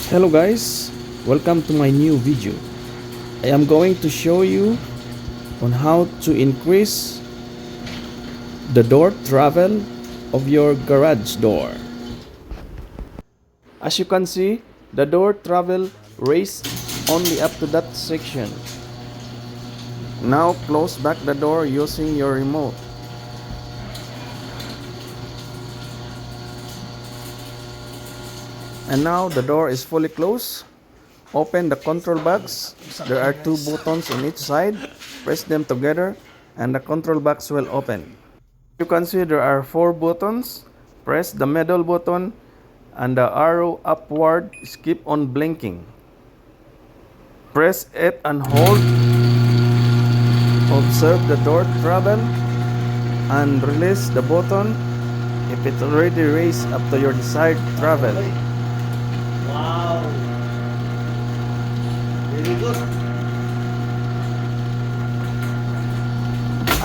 Hello guys, welcome to my new video. I am going to show you on how to increase the door travel of your garage door. As you can see, the door travel raised only up to that section. Now close back the door using your remote. And now the door is fully closed. Open the control box. There are two buttons on each side. Press them together and the control box will open. You can see there are four buttons. Press the middle button and the arrow upward is keep on blinking. Press it and hold. Observe the door travel and release the button if it already raised up to your desired travel. Wow. Very good.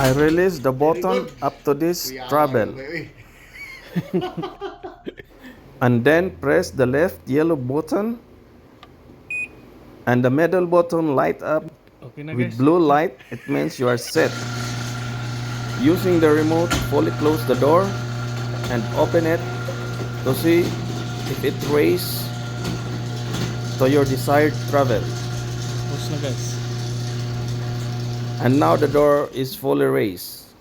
I release the button up to this travel. And then press the left yellow button and the middle button light up with blue light. It means you are set. Using the remote, fully close the door and open it to see if it raised to your desired travel. Tapos na guys. And now the door is fully raised.